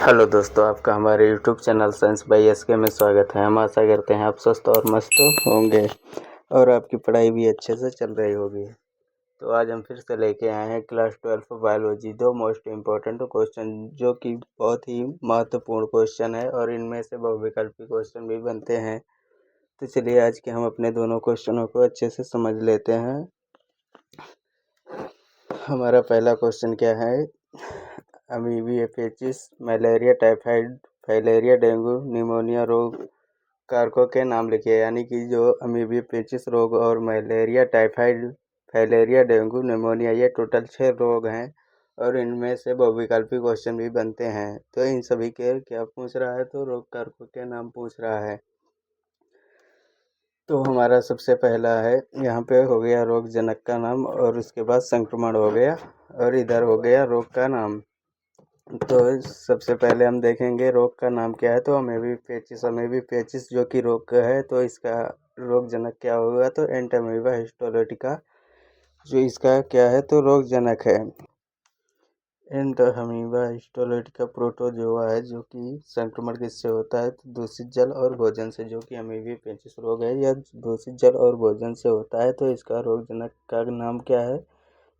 Hello दोस्तों, आपका हमारे YouTube channel science by SK में स्वागत है। हम आशा करते हैं आप स्वस्थ और मस्त होंगे और आपकी पढ़ाई भी अच्छे से चल रही होगी। तो आज हम फिर से लेके आए हैं क्लास 12 बायोलॉजी दो मोस्ट इम्पोर्टेंट क्वेश्चन, जो कि बहुत ही महत्वपूर्ण क्वेश्चन है और इनमें से बहुविकल्पी क्वेश्चन भी बनते हैं। तो चलिए आज के हम अपने दोनों क्वेश्चनों को अच्छे से समझ लेते हैं। हमारा पहला क्वेश्चन क्या है? Amoebiasis, malaria, typhoid, filaria, dengue, pneumonia रोग कारकों के नाम लिखिए। यानी कि जो अमीबियोपेचिस रोग और malaria, typhoid, filaria, dengue, pneumonia, ये टोटल 6 रोग हैं और इनमें से बहुविकल्पी क्वेश्चन भी बनते हैं। तो इन सभी के क्या पूछ रहा है? तो रोग कारकों के नाम पूछ रहा है। तो हमारा सबसे पहला है, यहाँ पे हो गया रोग जनक का नाम और उसके बाद संक्रमण हो गया और इधर हो गया रोग का नाम। तो सबसे पहले हम देखेंगे रोग का नाम क्या है। तो अमीबियोपेचिस जो कि रोग है, तो इसका रोग जनक क्या होगा? तो एंटामीबा हिस्टोलिटिका जो इसका क्या है? तो रोग जनक है। एंटामीबा हिस्टोलिटिका प्रोटोजोआ है, जो कि संक्रमण किससे होता है? तो दूषित जल और भोजन से। जो कि अमीबियोपेचिस रोग है यह दूषित जल और भोजन से होता है। तो इसका रोग जनक का नाम क्या है?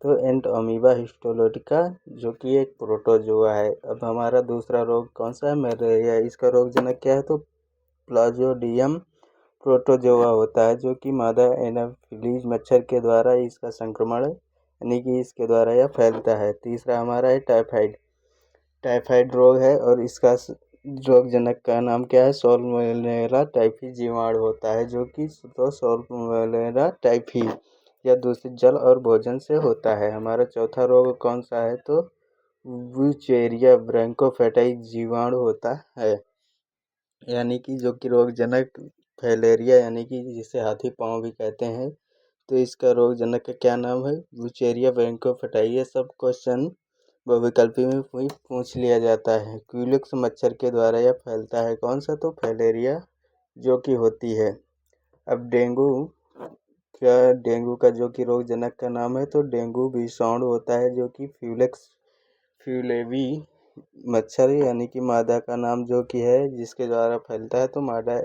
तो एंटामीबा हिस्टोलिटिका, जो कि एक प्रोटोजोआ है। अब हमारा दूसरा रोग कौन सा है? मलेरिया। इसका रोग जनक क्या है? तो प्लाज्मोडियम प्रोटोजोआ होता है, जो कि मादा एनाफिलीज मच्छर के द्वारा इसका संक्रमण यानी कि इसके द्वारा यह फैलता है। तीसरा हमारा है टाइफाइड। टाइफाइड रोग है और इसका रोग जनक का नाम क्या है? सॉल्मोनेला टाइफी जीवाणु होता है, जो कि सॉल्मोनेला टाइफी या दूषित जल और भोजन से होता है। हमारा चौथा रोग कौन सा है? तो वुचेरिया ब्रैंकोफेटाई जीवाणु होता है, यानी कि जो कि रोग जनक फाइलेरिया, यानी कि जिसे हाथी पाँव भी कहते हैं। तो इसका रोग जनक का क्या नाम है? वुचेरिया ब्रैंकोफेटाई। ये सब क्वेश्चन बहुविकल्पी में पूछ लिया जाता है। क्यूलिक्स मच्छर के द्वारा यह फैलता है। कौन सा? तो फाइलेरिया जो कि होती है। अब डेंगू डेंगू का जो कि रोग जनक का नाम है? तो डेंगू विषाणु होता है, जो कि फ्यूलेवी मच्छर यानी कि मादा का नाम जो कि है जिसके द्वारा फैलता है। तो मादा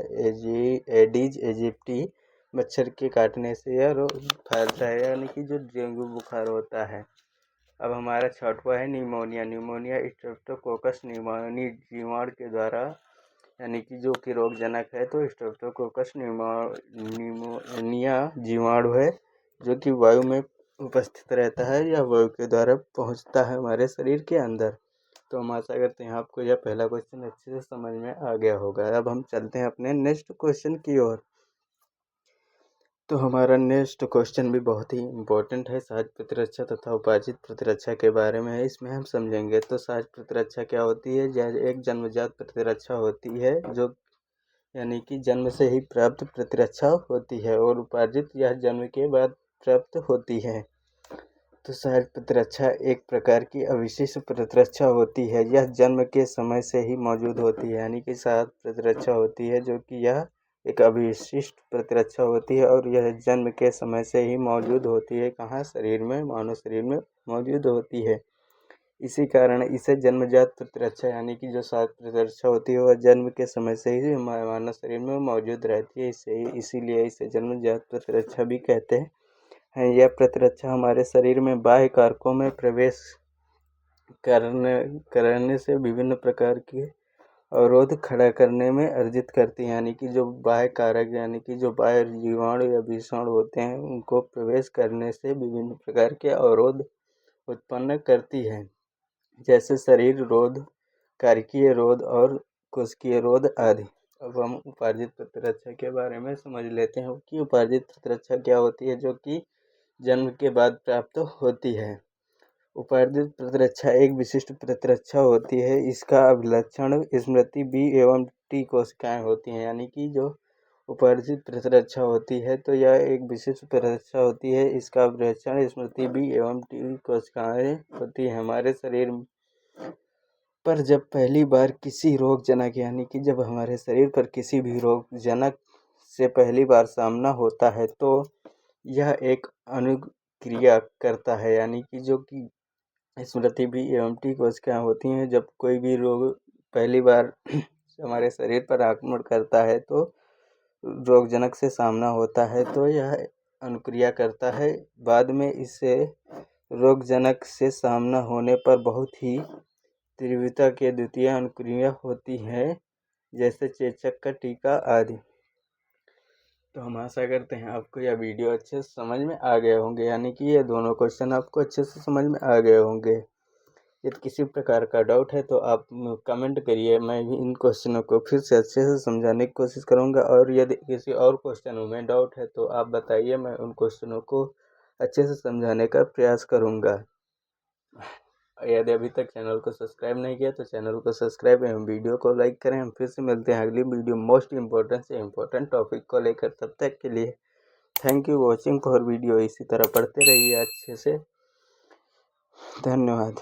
एडीज एजिप्टी मच्छर के काटने से यह रोग फैलता है, यानी कि जो डेंगू बुखार होता है। अब हमारा छठवां है निमोनिया। निमोनिया स्ट्रेप्टोकोकस निमोनी जीवाणु के द्वारा, यानी कि जो कि रोग जनक है। तो स्ट्रेप्टोकोकस निमोनिया जीवाणु है, जो कि वायु में उपस्थित रहता है या वायु के द्वारा पहुंचता है हमारे शरीर के अंदर। तो हम आशा करते हैं आपको यह पहला क्वेश्चन अच्छे से समझ में आ गया होगा। अब हम चलते हैं अपने नेक्स्ट क्वेश्चन की ओर। तो हमारा नेक्स्ट क्वेश्चन भी बहुत ही इम्पोर्टेंट है, सहज प्रतिरक्षा तथा उपार्जित प्रतिरक्षा के बारे में है। इसमें हम समझेंगे। तो सहज प्रतिरक्षा क्या होती है? एक जन्मजात प्रतिरक्षा होती है, जो यानी कि जन्म से ही प्राप्त प्रतिरक्षा होती है, और उपार्जित यह जन्म के बाद प्राप्त होती है। तो सहज प्रतिरक्षा एक प्रकार की अविशिष्ट प्रतिरक्षा होती है। यह जन्म के समय से ही मौजूद होती है, यानी कि सहज प्रतिरक्षा होती है जो कि यह एक अविशिष्ट प्रतिरक्षा होती है और यह जन्म के समय से ही मौजूद होती है। कहाँ? शरीर में, मानव शरीर में मौजूद होती है। इसी कारण इसे जन्मजात प्रतिरक्षा यानी कि जो सहज प्रतिरक्षा होती है वह जन्म के समय से ही मानव शरीर में मौजूद रहती है। इसीलिए इसे जन्मजात प्रतिरक्षा भी कहते हैं। यह प्रतिरक्षा हमारे शरीर में बाह्य कारकों में प्रवेश करने से विभिन्न प्रकार के अवरोध खड़ा करने में अर्जित करती है, यानी कि जो बाह्य कारक यानी कि जो बाह्य जीवाणु या विषाणु होते हैं उनको प्रवेश करने से विभिन्न प्रकार के अवरोध उत्पन्न करती है, जैसे शरीर रोध, कारिकीय रोध और कोशिकीय रोध आदि। अब हम उपार्जित प्रतिरक्षा के बारे में समझ लेते हैं कि उपार्जित प्रतिरक्षा क्या होती है, जो कि जन्म के बाद प्राप्त होती है। उपार्जित प्रतिरक्षा एक विशिष्ट प्रतिरक्षा होती है। इसका अभिलक्षण स्मृति बी एवं टी कोशिकाएं होती हैं, यानी कि जो उपार्जित प्रतिरक्षा होती है तो यह एक विशिष्ट प्रतिरक्षा होती है। इसका अभिलक्षण स्मृति बी एवं टी कोशिकाएं होती है। हमारे शरीर पर जब पहली बार किसी रोग जनक यानी कि जब हमारे शरीर पर किसी भी रोग जनक से पहली बार सामना होता है तो यह एक अनुक्रिया करता है, यानी कि जो कि स्मृति भी एवं टी कोशिकाएं होती हैं। जब कोई भी रोग पहली बार हमारे शरीर पर आक्रमण करता है तो रोगजनक से सामना होता है, तो यह अनुक्रिया करता है। बाद में इसे रोगजनक से सामना होने पर बहुत ही तीव्रता के द्वितीय अनुक्रिया होती है, जैसे चेचक का टीका आदि। तो हम आशा करते हैं आपको यह वीडियो अच्छे से समझ में आ गए होंगे, यानी कि ये दोनों क्वेश्चन आपको अच्छे से समझ में आ गए होंगे। यदि किसी प्रकार का डाउट है तो आप कमेंट करिए, मैं भी इन क्वेश्चनों को फिर से अच्छे से समझाने की कोशिश करूंगा। और यदि किसी और क्वेश्चनों में डाउट है तो आप बताइए, मैं उन क्वेश्चनों को अच्छे से समझाने का प्रयास करूंगा। यदि अभी तक चैनल को सब्सक्राइब नहीं किया तो चैनल को सब्सक्राइब एवं वीडियो को लाइक करें। हम फिर से मिलते हैं अगली वीडियो मोस्ट इम्पोर्टेंट से इम्पोर्टेंट टॉपिक को लेकर। तब तक के लिए thank you watching for video. इसी तरह पढ़ते रहिए अच्छे से। धन्यवाद।